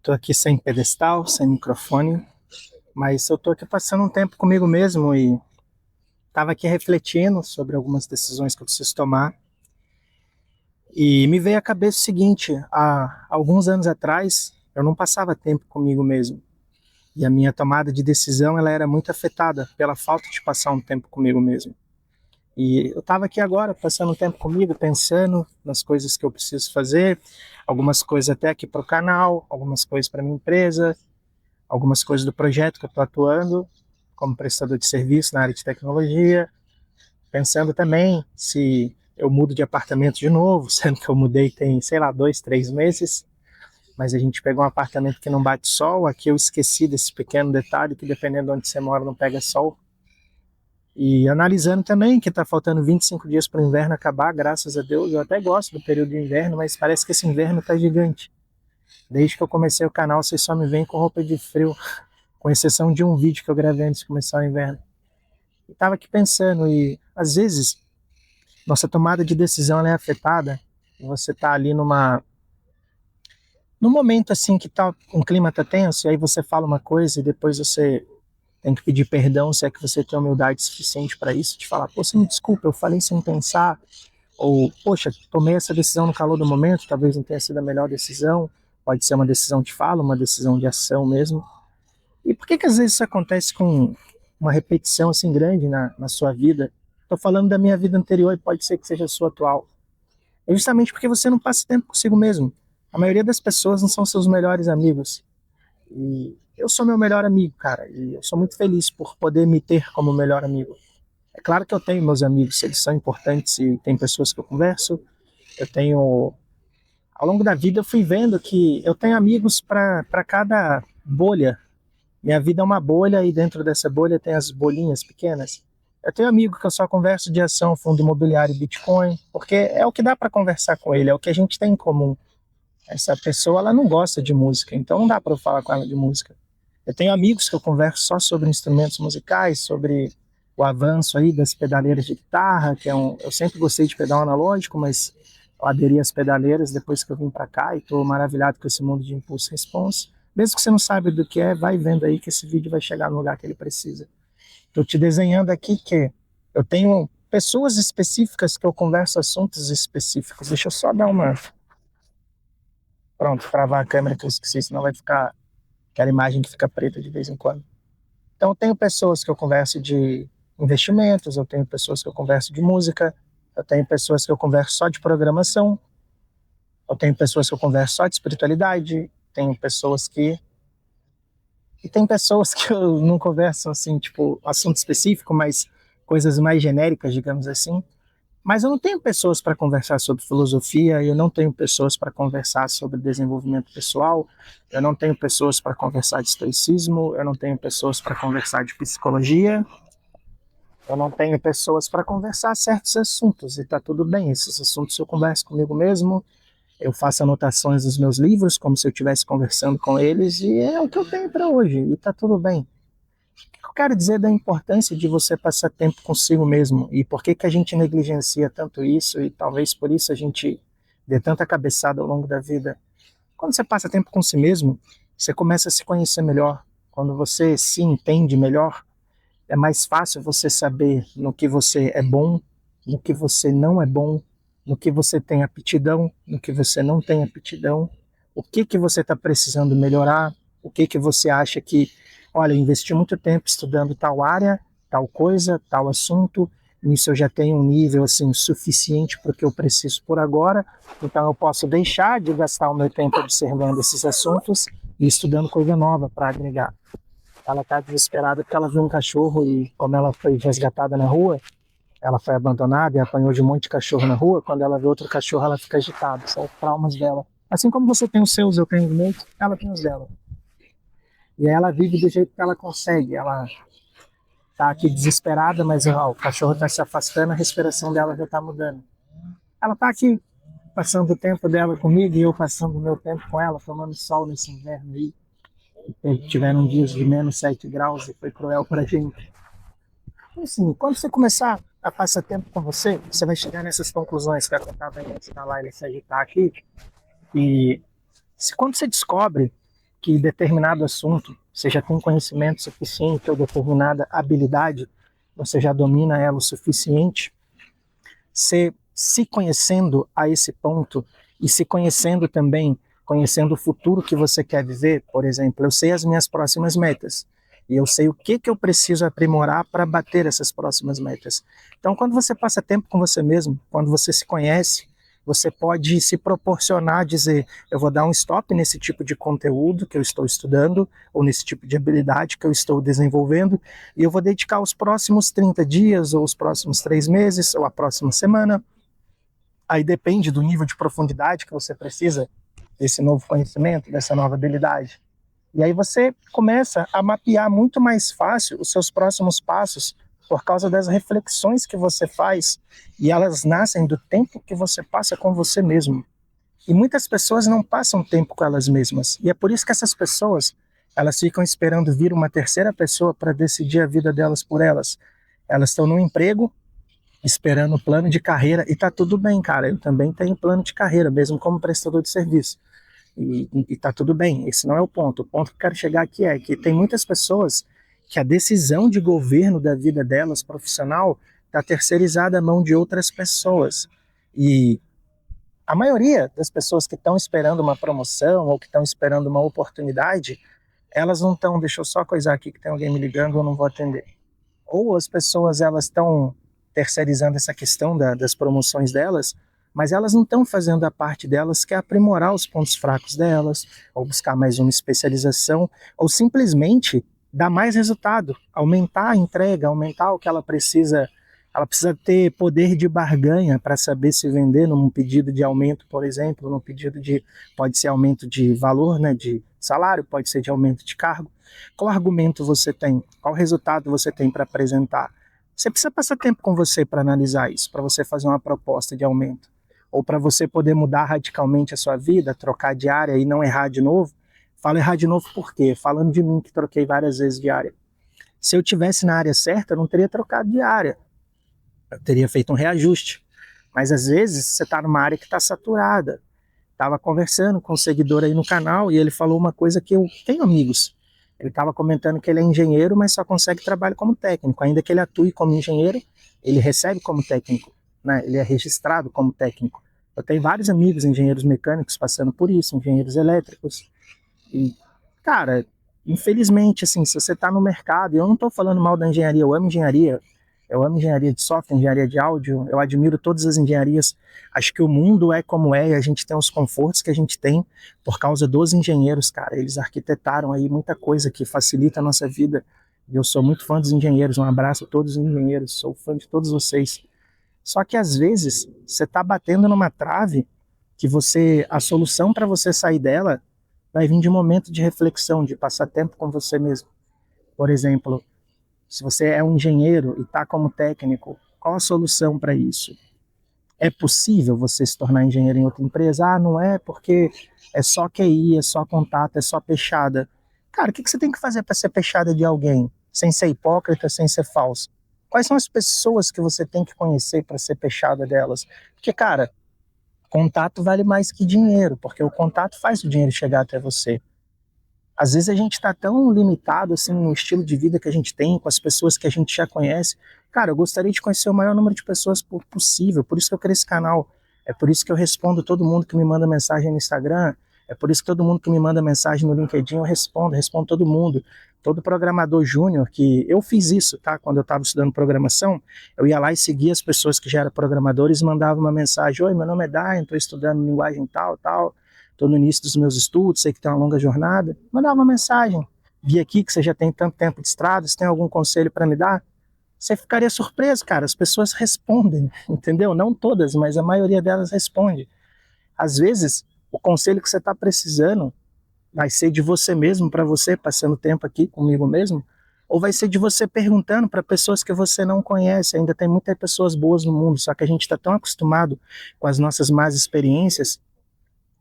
Tô aqui sem pedestal, sem microfone, mas eu tô aqui passando um tempo comigo mesmo e tava aqui refletindo sobre algumas decisões que eu preciso tomar. E me veio à cabeça o seguinte: há alguns anos atrás eu não passava tempo comigo mesmo. E a minha tomada de decisão ela era muito afetada pela falta de passar um tempo comigo mesmo. E eu estava aqui agora passando um tempo comigo, pensando nas coisas que eu preciso fazer, algumas coisas até aqui para o canal, algumas coisas para minha empresa, algumas coisas do projeto que eu estou atuando como prestador de serviço na área de tecnologia, pensando também se eu mudo de apartamento de novo, sendo que eu mudei tem, sei lá, 2, 3 meses, mas a gente pegou um apartamento que não bate sol, aqui eu esqueci desse pequeno detalhe que dependendo de onde você mora não pega sol, e analisando também que está faltando 25 dias para o inverno acabar, graças a Deus, eu até gosto do período de inverno, mas parece que esse inverno está gigante. Desde que eu comecei o canal, vocês só me veem com roupa de frio, com exceção de um vídeo que eu gravei antes de começar o inverno. E estava aqui pensando, e às vezes nossa tomada de decisão ela é afetada, e você está ali num momento assim que tá, um clima tá tenso, e aí você fala uma coisa e depois você tem que pedir perdão, se é que você tem humildade suficiente para isso, de falar, pô, você me desculpa, eu falei sem pensar, ou, poxa, tomei essa decisão no calor do momento, talvez não tenha sido a melhor decisão, pode ser uma decisão de fala, uma decisão de ação mesmo. E por que que às vezes isso acontece com uma repetição assim grande na sua vida? Estou falando da minha vida anterior e pode ser que seja a sua atual. É justamente porque você não passa tempo consigo mesmo. A maioria das pessoas não são seus melhores amigos. E eu sou meu melhor amigo, cara. E eu sou muito feliz por poder me ter como melhor amigo. É claro que eu tenho meus amigos, eles são importantes e tem pessoas que eu converso. Eu tenho. Ao longo da vida eu fui vendo que eu tenho amigos para cada bolha. Minha vida é uma bolha e dentro dessa bolha tem as bolinhas pequenas. Eu tenho amigo que eu só converso de ação, fundo imobiliário e Bitcoin, porque é o que dá para conversar com ele, é o que a gente tem em comum. Essa pessoa ela não gosta de música, então não dá para eu falar com ela de música. Eu tenho amigos que eu converso só sobre instrumentos musicais, sobre o avanço aí das pedaleiras de guitarra, que é eu sempre gostei de pedal analógico, mas eu aderi às pedaleiras depois que eu vim para cá e estou maravilhado com esse mundo de impulso response. Mesmo que você não saiba do que é, vai vendo aí que esse vídeo vai chegar no lugar que ele precisa. Estou te desenhando aqui que eu tenho pessoas específicas que eu converso assuntos específicos. Deixa eu só dar uma. Pronto, travar a câmera que eu esqueci, senão vai ficar aquela imagem que fica preta de vez em quando. Então, eu tenho pessoas que eu converso de investimentos, eu tenho pessoas que eu converso de música, eu tenho pessoas que eu converso só de programação, eu tenho pessoas que eu converso só de espiritualidade, tenho pessoas que. E tem pessoas que eu não converso assim, tipo, assunto específico, mas coisas mais genéricas, digamos assim. Mas eu não tenho pessoas para conversar sobre filosofia, eu não tenho pessoas para conversar sobre desenvolvimento pessoal, eu não tenho pessoas para conversar de estoicismo, eu não tenho pessoas para conversar de psicologia, eu não tenho pessoas para conversar certos assuntos, e está tudo bem, esses assuntos eu converso comigo mesmo, eu faço anotações dos meus livros, como se eu estivesse conversando com eles, e é o que eu tenho para hoje, e está tudo bem. O que eu quero dizer da importância de você passar tempo consigo mesmo e por que que a gente negligencia tanto isso e talvez por isso a gente dê tanta cabeçada ao longo da vida. Quando você passa tempo com si mesmo, você começa a se conhecer melhor. Quando você se entende melhor, é mais fácil você saber no que você é bom, no que você não é bom, no que você tem aptidão, no que você não tem aptidão, o que que você está precisando melhorar, o que que você acha que, olha, eu investi muito tempo estudando tal área, tal coisa, tal assunto, nisso eu já tenho um nível assim suficiente para o que eu preciso por agora, então eu posso deixar de gastar o meu tempo observando esses assuntos e estudando coisa nova para agregar. Ela está desesperada porque ela viu um cachorro e, como ela foi resgatada na rua, ela foi abandonada e apanhou de um monte de cachorro na rua. Quando ela vê outro cachorro, ela fica agitada. São os traumas dela. Assim como você tem os seus, eu tenho os meus, ela tem os dela. E aí ela vive do jeito que ela consegue. Ela está aqui desesperada, mas ó, o cachorro está se afastando, a respiração dela já está mudando. Ela está aqui passando o tempo dela comigo e eu passando o meu tempo com ela, tomando sol nesse inverno aí. Tiveram dias de -7 graus e foi cruel pra gente. Assim, quando você começar a passar tempo com você, você vai chegar nessas conclusões que eu estava antes da Laila se agitar aqui. E quando você descobre que determinado assunto, você já tem conhecimento suficiente ou determinada habilidade, você já domina ela o suficiente, você se conhecendo a esse ponto e se conhecendo também, conhecendo o futuro que você quer viver, por exemplo, eu sei as minhas próximas metas e eu sei o que eu preciso aprimorar para bater essas próximas metas. Então, quando você passa tempo com você mesmo, quando você se conhece, você pode se proporcionar, dizer, eu vou dar um stop nesse tipo de conteúdo que eu estou estudando, ou nesse tipo de habilidade que eu estou desenvolvendo, e eu vou dedicar os próximos 30 dias, ou os próximos 3 meses, ou a próxima semana. Aí depende do nível de profundidade que você precisa desse novo conhecimento, dessa nova habilidade. E aí você começa a mapear muito mais fácil os seus próximos passos, por causa das reflexões que você faz, e elas nascem do tempo que você passa com você mesmo. E muitas pessoas não passam tempo com elas mesmas, e é por isso que essas pessoas, elas ficam esperando vir uma terceira pessoa para decidir a vida delas por elas. Elas estão no emprego, esperando o plano de carreira, e tá tudo bem, cara, eu também tenho plano de carreira, mesmo como prestador de serviço. E tá tudo bem, esse não é o ponto. O ponto que eu quero chegar aqui é que tem muitas pessoas que a decisão de governo da vida delas, profissional, está terceirizada à mão de outras pessoas. E a maioria das pessoas que estão esperando uma promoção ou que estão esperando uma oportunidade, elas não estão, deixa eu só coisar aqui que tem alguém me ligando, eu não vou atender. Ou as pessoas elas estão terceirizando essa questão das promoções delas, mas elas não estão fazendo a parte delas, que é aprimorar os pontos fracos delas, ou buscar mais uma especialização, ou simplesmente dar mais resultado, aumentar a entrega, aumentar o que ela precisa ter poder de barganha para saber se vender num pedido de aumento, por exemplo, num pedido de, pode ser aumento de valor, né, de salário, pode ser de aumento de cargo. Qual argumento você tem? Qual resultado você tem para apresentar? Você precisa passar tempo com você para analisar isso, para você fazer uma proposta de aumento, ou para você poder mudar radicalmente a sua vida, trocar de área e não errar de novo. Falo errar de novo por quê? Falando de mim, que troquei várias vezes de área. Se eu tivesse na área certa, eu não teria trocado de área. Eu teria feito um reajuste. Mas às vezes você está numa área que está saturada. Estava conversando com um seguidor aí no canal e ele falou uma coisa que eu tenho amigos. Ele estava comentando que ele é engenheiro, mas só consegue trabalhar como técnico. Ainda que ele atue como engenheiro, ele recebe como técnico, né? Ele é registrado como técnico. Eu tenho vários amigos engenheiros mecânicos passando por isso, engenheiros elétricos. E, cara, infelizmente, assim, se você está no mercado, e eu não estou falando mal da engenharia, eu amo engenharia de software, engenharia de áudio, eu admiro todas as engenharias, acho que o mundo é como é, e a gente tem os confortos que a gente tem por causa dos engenheiros, cara, eles arquitetaram aí muita coisa que facilita a nossa vida, e eu sou muito fã dos engenheiros, um abraço a todos os engenheiros, sou fã de todos vocês. Só que às vezes, você está batendo numa trave, que a solução para você sair dela, vai vir de um momento de reflexão, de passar tempo com você mesmo. Por exemplo, se você é um engenheiro e está como técnico, qual a solução para isso? É possível você se tornar engenheiro em outra empresa? Ah, não é porque é só QI, é só contato, é só peixada. Cara, o que você tem que fazer para ser peixada de alguém? Sem ser hipócrita, sem ser falso. Quais são as pessoas que você tem que conhecer para ser peixada delas? Porque, cara, contato vale mais que dinheiro, porque o contato faz o dinheiro chegar até você. Às vezes a gente está tão limitado assim no estilo de vida que a gente tem, com as pessoas que a gente já conhece. Cara, eu gostaria de conhecer o maior número de pessoas possível, por isso que eu criei esse canal. É por isso que eu respondo todo mundo que me manda mensagem no Instagram, é por isso que todo mundo que me manda mensagem no LinkedIn eu respondo todo mundo. Todo programador júnior, que eu fiz isso, tá? Quando eu estava estudando programação, eu ia lá e seguia as pessoas que já eram programadores e mandava uma mensagem: oi, meu nome é Dayan, estou estudando linguagem tal, estou no início dos meus estudos, sei que tem uma longa jornada. Mandava uma mensagem: vi aqui que você já tem tanto tempo de estrada, você tem algum conselho para me dar? Você ficaria surpreso, cara, as pessoas respondem, entendeu? Não todas, mas a maioria delas responde. Às vezes, o conselho que você está precisando vai ser de você mesmo, para você, passando tempo aqui comigo mesmo, ou vai ser de você perguntando para pessoas que você não conhece. Ainda tem muitas pessoas boas no mundo, só que a gente está tão acostumado com as nossas más experiências,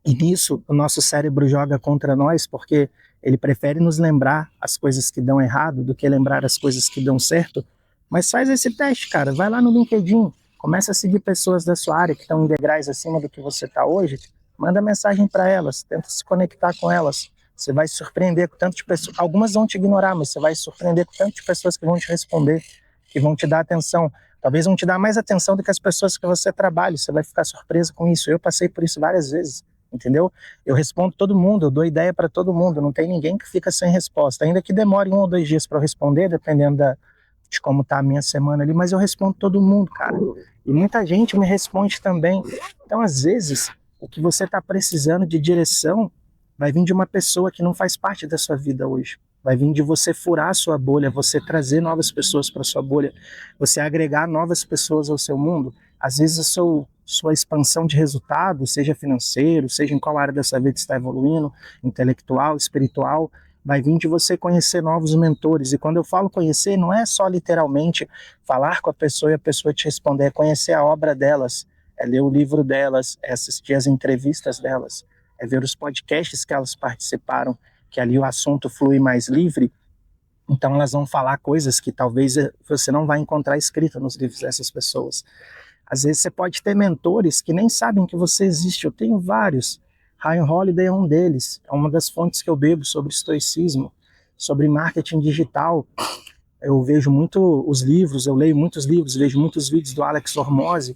e nisso o nosso cérebro joga contra nós, porque ele prefere nos lembrar as coisas que dão errado do que lembrar as coisas que dão certo. Mas faz esse teste, cara, vai lá no LinkedIn, começa a seguir pessoas da sua área que estão em degraus acima do que você está hoje, manda mensagem para elas, tenta se conectar com elas, Você vai se surpreender com tanto de pessoas. Algumas vão te ignorar, mas você vai se surpreender com tanto de pessoas que vão te responder, que vão te dar atenção. Talvez vão te dar mais atenção do que as pessoas que você trabalha. Você vai ficar surpresa com isso. Eu passei por isso várias vezes, entendeu? Eu respondo todo mundo, eu dou ideia para todo mundo. Não tem ninguém que fica sem resposta. Ainda que demore 1 ou 2 dias para eu responder, dependendo de como tá a minha semana ali, mas eu respondo todo mundo, cara. E muita gente me responde também. Então, às vezes, o que você está precisando de direção vai vir de uma pessoa que não faz parte da sua vida hoje. Vai vir de você furar a sua bolha, você trazer novas pessoas para sua bolha, você agregar novas pessoas ao seu mundo. Às vezes a sua expansão de resultado, seja financeiro, seja em qual área da sua vida está evoluindo, intelectual, espiritual, vai vir de você conhecer novos mentores. E quando eu falo conhecer, não é só literalmente falar com a pessoa e a pessoa te responder, é conhecer a obra delas, é ler o livro delas, é assistir as entrevistas delas, é ver os podcasts que elas participaram, que ali o assunto flui mais livre. Então elas vão falar coisas que talvez você não vai encontrar escrita nos livros dessas pessoas. Às vezes você pode ter mentores que nem sabem que você existe. Eu tenho vários. Ryan Holiday é um deles. É uma das fontes que eu bebo sobre estoicismo, sobre marketing digital. Eu vejo muito os livros, eu leio muitos livros, vejo muitos vídeos do Alex Hormozi.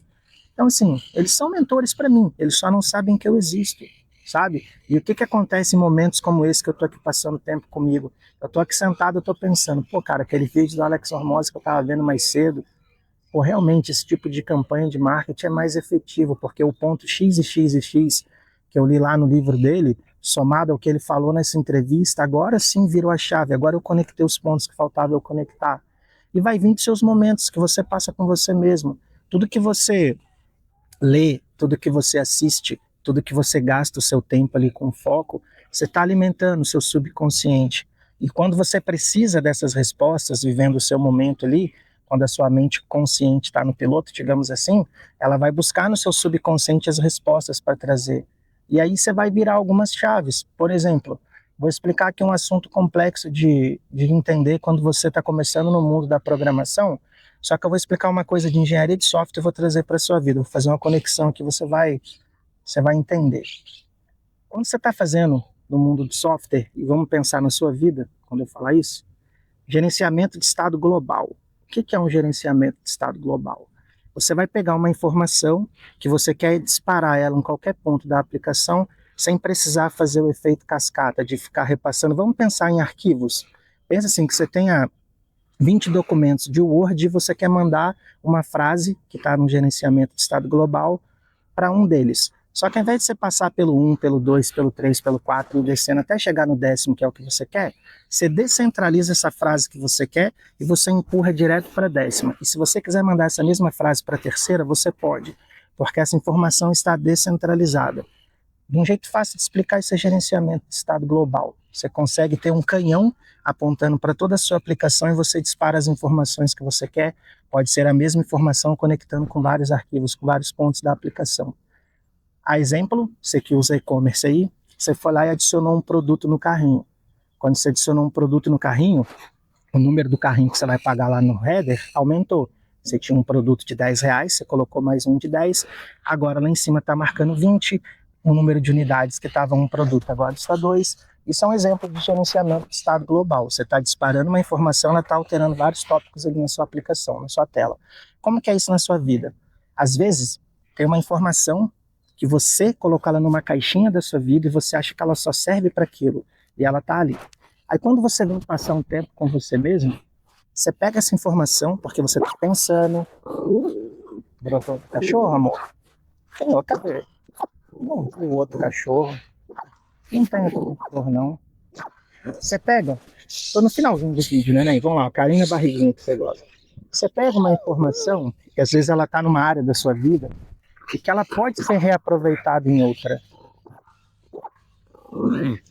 Então, assim, eles são mentores para mim. Eles só não sabem que eu existo, sabe? E o que acontece em momentos como esse que eu tô aqui passando tempo comigo? Eu tô aqui sentado, eu tô pensando, pô, cara, aquele vídeo do Alex Hormozi que eu tava vendo mais cedo, pô, realmente esse tipo de campanha de marketing é mais efetivo, porque o ponto X e X e X que eu li lá no livro dele, somado ao que ele falou nessa entrevista, agora sim virou a chave, agora eu conectei os pontos que faltava eu conectar. E vai vir dos seus momentos que você passa com você mesmo. Tudo que você lê, tudo que você assiste, tudo que você gasta o seu tempo ali com foco, você está alimentando o seu subconsciente. E quando você precisa dessas respostas, vivendo o seu momento ali, quando a sua mente consciente está no piloto, digamos assim, ela vai buscar no seu subconsciente as respostas para trazer. E aí você vai virar algumas chaves. Por exemplo, vou explicar aqui um assunto complexo de entender quando você está começando no mundo da programação, só que eu vou explicar uma coisa de engenharia de software e vou trazer para a sua vida. Vou fazer uma conexão que você vai entender. Quando você está fazendo no mundo do software, e vamos pensar na sua vida, quando eu falar isso, gerenciamento de estado global. O que é um gerenciamento de estado global? Você vai pegar uma informação que você quer disparar ela em qualquer ponto da aplicação, sem precisar fazer o efeito cascata, de ficar repassando. Vamos pensar em arquivos. Pensa assim, que você tenha 20 documentos de Word e você quer mandar uma frase que está no gerenciamento de estado global para um deles. Só que ao invés de você passar pelo 1, pelo 2, pelo 3, pelo 4, descendo até chegar no 10º, que é o que você quer, você descentraliza essa frase que você quer e você empurra direto para a 10ª. E se você quiser mandar essa mesma frase para a 3ª, você pode, porque essa informação está descentralizada. De um jeito fácil de explicar, isso é gerenciamento de estado global. Você consegue ter um canhão apontando para toda a sua aplicação e você dispara as informações que você quer. Pode ser a mesma informação conectando com vários arquivos, com vários pontos da aplicação. A exemplo, você que usa e-commerce aí, você foi lá e adicionou um produto no carrinho. Quando você adicionou um produto no carrinho, o número do carrinho que você vai pagar lá no header aumentou. Você tinha um produto de R$10, você colocou mais um de 10, agora lá em cima está marcando 20, o número de unidades que estava um produto agora está 2. Isso é um exemplo de gerenciamento de estado global. Você está disparando uma informação, ela está alterando vários tópicos ali na sua aplicação, na sua tela. Como que é isso na sua vida? Às vezes, tem uma informação que você coloca ela numa caixinha da sua vida e você acha que ela só serve para aquilo, e ela está ali. Aí quando você vem passar um tempo com você mesmo, você pega essa informação, porque você está pensando... Brotou outro cachorro, amor? Tem outro, cadê? Não tem outro cachorro. Não tem outro cachorro, não. Você pega... Tô no finalzinho do vídeo, né, Ney? Vamos lá, carinho na barriguinha que você gosta. Você pega uma informação, que às vezes ela está numa área da sua vida, e que ela pode ser reaproveitada em outra.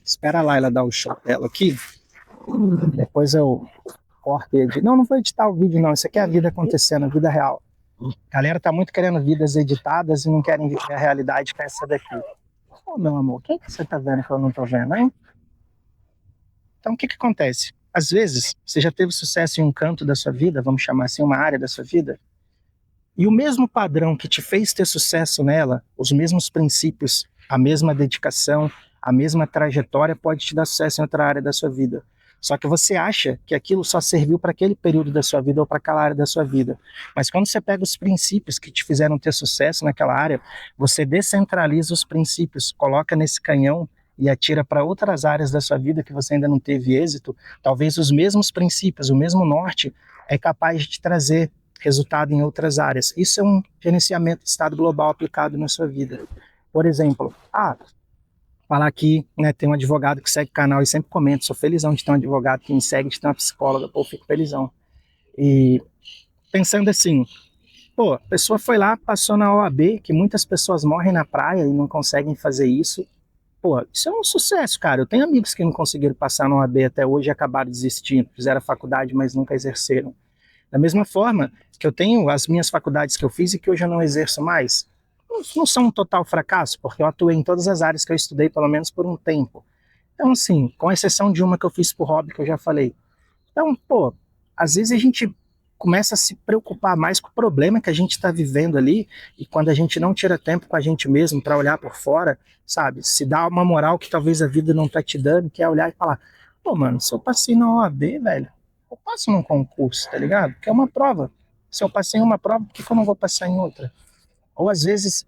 Espera lá ela dar o show dela aqui. Depois eu corto ele. Não vou editar o vídeo não. Isso aqui é a vida acontecendo, a vida real. A galera tá muito querendo vidas editadas e não querem viver a realidade que é essa daqui. Ô, meu amor, quem que você tá vendo que eu não tô vendo, hein? Então o que acontece? Às vezes, você já teve sucesso em um canto da sua vida, vamos chamar assim, uma área da sua vida, e o mesmo padrão que te fez ter sucesso nela, os mesmos princípios, a mesma dedicação, A mesma trajetória pode te dar sucesso em outra área da sua vida. Só que você acha que aquilo só serviu para aquele período da sua vida ou para aquela área da sua vida. Mas quando você pega os princípios que te fizeram ter sucesso naquela área, você descentraliza os princípios, coloca nesse canhão e atira para outras áreas da sua vida que você ainda não teve êxito. Talvez os mesmos princípios, o mesmo norte, é capaz de te trazer resultado em outras áreas. Isso é um gerenciamento de estado global aplicado na sua vida. Por exemplo, falar aqui, né, tem um advogado que segue o canal e sempre comenta, sou felizão de ter um advogado que me segue, de ter uma psicóloga, pô, fico felizão. E pensando assim, pô, a pessoa foi lá, passou na OAB, que muitas pessoas morrem na praia e não conseguem fazer isso. Pô, isso é um sucesso, cara. Eu tenho amigos que não conseguiram passar na OAB até hoje e acabaram desistindo, fizeram a faculdade, mas nunca exerceram. Da mesma forma que eu tenho as minhas faculdades que eu fiz e que hoje eu não exerço mais, não são um total fracasso, porque eu atuei em todas as áreas que eu estudei, pelo menos por um tempo. Então, assim, com exceção de uma que eu fiz por hobby, que eu já falei. Então, pô, às vezes a gente começa a se preocupar mais com o problema que a gente está vivendo ali, e quando a gente não tira tempo com a gente mesmo para olhar por fora, sabe? Se dá uma moral que talvez a vida não tá te dando, que é olhar e falar, pô, mano, se eu passei na OAB, velho, eu passo num concurso, tá ligado? Que é uma prova. Se eu passei em uma prova, por que eu não vou passar em outra? Ou às vezes,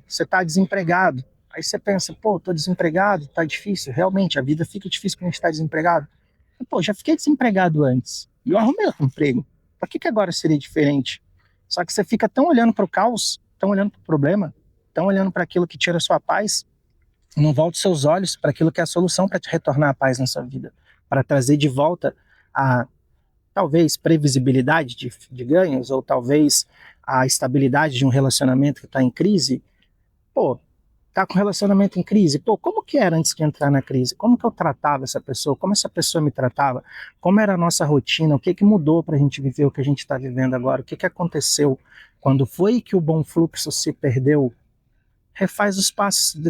você tá desempregado. Aí você pensa, pô, tô desempregado, tá difícil. Realmente, a vida fica difícil quando a gente tá desempregado. Pô, já fiquei desempregado antes. E eu arrumei outro emprego. Por que agora seria diferente? Só que você fica tão olhando para o caos, tão olhando para o problema, tão olhando para aquilo que tira a sua paz, e não volta os seus olhos para aquilo que é a solução para te retornar a paz na sua vida, para trazer de volta a talvez previsibilidade de ganhos, ou talvez a estabilidade de um relacionamento que está em crise. Pô, tá com relacionamento em crise, pô, como que era antes de entrar na crise? Como que eu tratava essa pessoa? Como essa pessoa me tratava? Como era a nossa rotina? O que que mudou para a gente viver o que a gente está vivendo agora? O que que aconteceu? Quando foi que o bom fluxo se perdeu? Refaz os passos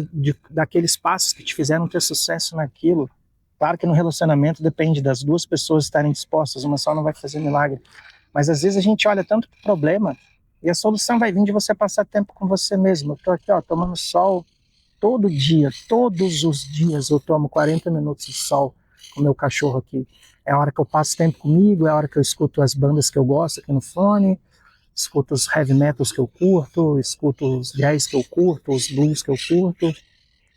daqueles passos que te fizeram ter sucesso naquilo. Claro que no relacionamento depende das duas pessoas estarem dispostas, uma só não vai fazer milagre. Mas às vezes a gente olha tanto para o problema e a solução vai vir de você passar tempo com você mesmo. Eu tô aqui, ó, tomando sol todo dia, todos os dias eu tomo 40 minutos de sol com o meu cachorro aqui. É a hora que eu passo tempo comigo, é a hora que eu escuto as bandas que eu gosto aqui no fone, escuto os heavy metals que eu curto, escuto os jazz que eu curto, os blues que eu curto.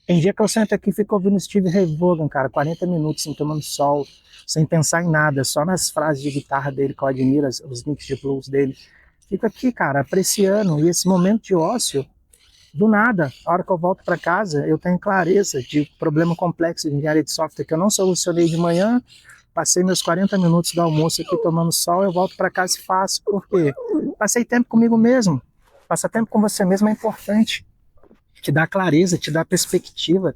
Tem dia que eu sento aqui e fico ouvindo Steve Ray Vaughan, cara, 40 minutos sem tomando sol, sem pensar em nada, só nas frases de guitarra dele que eu admiro, os nicks de blues dele. Fico aqui, cara, apreciando, e esse momento de ócio, do nada, a hora que eu volto para casa, eu tenho clareza de problema complexo de engenharia de software que eu não solucionei de manhã, passei meus 40 minutos do almoço aqui tomando sol, eu volto para casa e faço. Por quê? Passei tempo comigo mesmo. Passar tempo com você mesmo é importante. Te dá clareza, te dá perspectiva.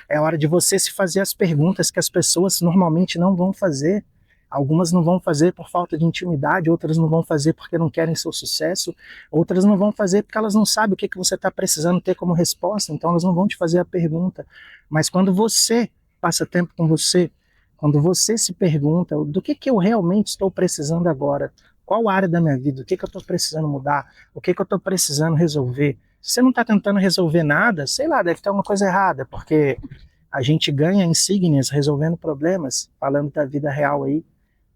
É a hora de você se fazer as perguntas que as pessoas normalmente não vão fazer. Algumas não vão fazer por falta de intimidade, outras não vão fazer porque não querem seu sucesso, outras não vão fazer porque elas não sabem o que você está precisando ter como resposta, então elas não vão te fazer a pergunta. Mas quando você passa tempo com você, quando você se pergunta do que eu realmente estou precisando agora, qual área da minha vida, o que eu estou precisando mudar, o que eu estou precisando resolver, se você não está tentando resolver nada, sei lá, deve ter alguma coisa errada, porque a gente ganha insígnias resolvendo problemas, falando da vida real aí.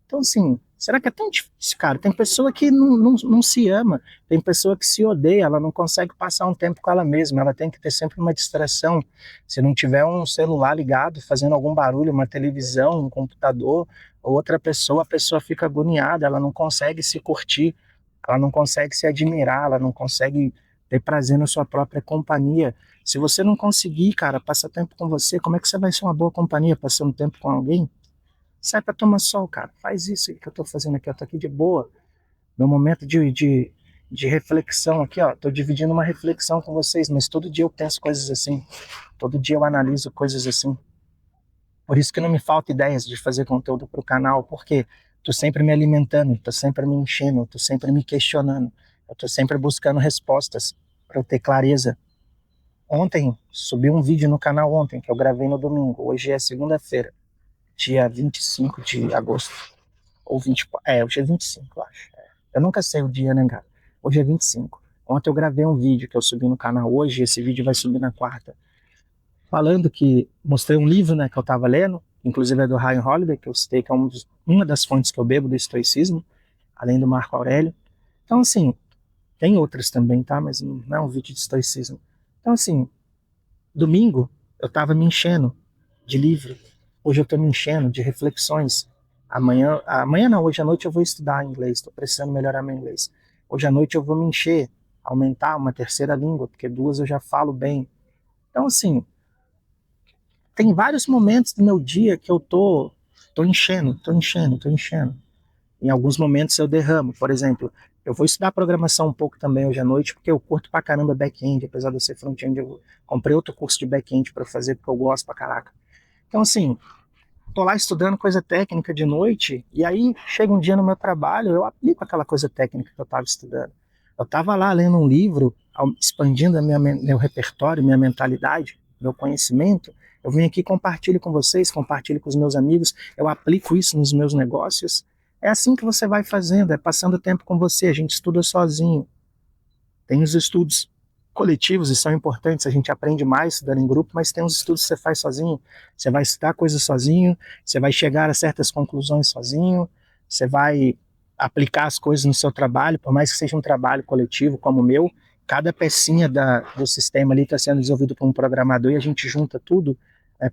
Então, assim, será que é tão difícil, cara? Tem pessoa que não se ama, tem pessoa que se odeia, ela não consegue passar um tempo com ela mesma, ela tem que ter sempre uma distração. Se não tiver um celular ligado, fazendo algum barulho, uma televisão, um computador, outra pessoa, a pessoa fica agoniada, ela não consegue se curtir, ela não consegue se admirar, ela não consegue ter prazer na sua própria companhia. Se você não conseguir, cara, passar tempo com você, como é que você vai ser uma boa companhia passando tempo com alguém? Sai pra tomar sol, cara. Faz isso que eu tô fazendo aqui. Eu tô aqui de boa. Meu momento de reflexão aqui, ó. Tô dividindo uma reflexão com vocês, mas todo dia eu penso coisas assim. Todo dia eu analiso coisas assim. Por isso que não me falta ideias de fazer conteúdo pro canal, porque tô sempre me alimentando, tô sempre me enchendo, tô sempre me questionando. Eu tô sempre buscando respostas para eu ter clareza. Ontem, subi um vídeo no canal ontem, que eu gravei no domingo. Hoje é segunda-feira, dia 25 de agosto. Ou 24. Hoje é 25, eu acho. Eu nunca sei o dia, né, cara? Hoje é 25. Ontem eu gravei um vídeo que eu subi no canal hoje, e esse vídeo vai subir na quarta. falando que mostrei um livro, né, que eu estava lendo, inclusive é do Ryan Holiday, que eu citei que é uma das fontes que eu bebo do estoicismo, além do Marco Aurélio. Então, assim, tem outras também, tá? Mas não é um vídeo de estoicismo. Então, assim, domingo eu estava me enchendo de livro. Hoje eu estou me enchendo de reflexões. Amanhã não, hoje à noite eu vou estudar inglês. Estou precisando melhorar meu inglês. Hoje à noite eu vou me encher, aumentar uma terceira língua, porque duas eu já falo bem. Então, assim, tem vários momentos do meu dia que eu tô enchendo. Em alguns momentos eu derramo. Por exemplo, eu vou estudar programação um pouco também hoje à noite, porque eu curto pra caramba back-end, apesar de eu ser front-end, eu comprei outro curso de back-end para fazer, porque eu gosto pra caraca. Então, assim, tô lá estudando coisa técnica de noite, e aí chega um dia no meu trabalho, eu aplico aquela coisa técnica que eu estava estudando. Eu estava lá lendo um livro, expandindo meu repertório, minha mentalidade, meu conhecimento. Eu venho aqui, compartilho com vocês, compartilho com os meus amigos, eu aplico isso nos meus negócios. É assim que você vai fazendo, é passando tempo com você. A gente estuda sozinho. Tem os estudos coletivos e são importantes, a gente aprende mais estudando em grupo, mas tem os estudos que você faz sozinho. Você vai estudar coisas sozinho, você vai chegar a certas conclusões sozinho, você vai aplicar as coisas no seu trabalho, por mais que seja um trabalho coletivo como o meu, cada pecinha do sistema ali está sendo desenvolvido por um programador e a gente junta tudo.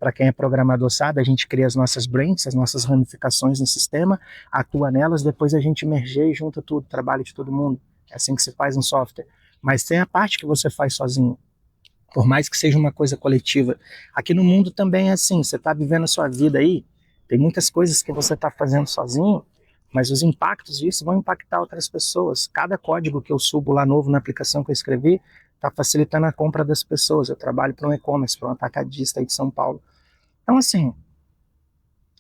Para quem é programador sabe, a gente cria as nossas brains, as nossas ramificações no sistema, atua nelas, depois a gente merge e junta tudo, trabalho de todo mundo. É assim que se faz um software. Mas tem a parte que você faz sozinho, por mais que seja uma coisa coletiva. Aqui no mundo também é assim, você está vivendo a sua vida aí, tem muitas coisas que você está fazendo sozinho, mas os impactos disso vão impactar outras pessoas. Cada código que eu subo lá novo na aplicação que eu escrevi está facilitando a compra das pessoas. Eu trabalho para um e-commerce, para um atacadista aí de São Paulo. Então, assim,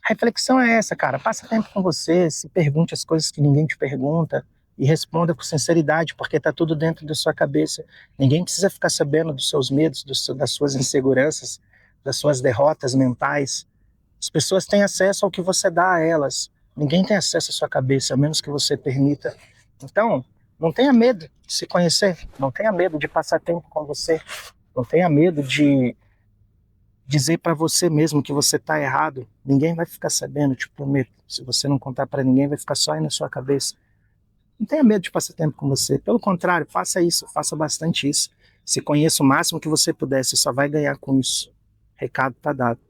a reflexão é essa, cara. Passa tempo com você, se pergunte as coisas que ninguém te pergunta e responda com sinceridade, porque está tudo dentro da sua cabeça. Ninguém precisa ficar sabendo dos seus medos, das suas inseguranças, das suas derrotas mentais. As pessoas têm acesso ao que você dá a elas. Ninguém tem acesso à sua cabeça, a menos que você permita. Então, não tenha medo de se conhecer, não tenha medo de passar tempo com você, não tenha medo de dizer para você mesmo que você está errado. Ninguém vai ficar sabendo, te prometo. Se você não contar para ninguém, vai ficar só aí na sua cabeça. Não tenha medo de passar tempo com você. Pelo contrário, faça isso, faça bastante isso. Se conheça o máximo que você puder, você só vai ganhar com isso. Recado está dado.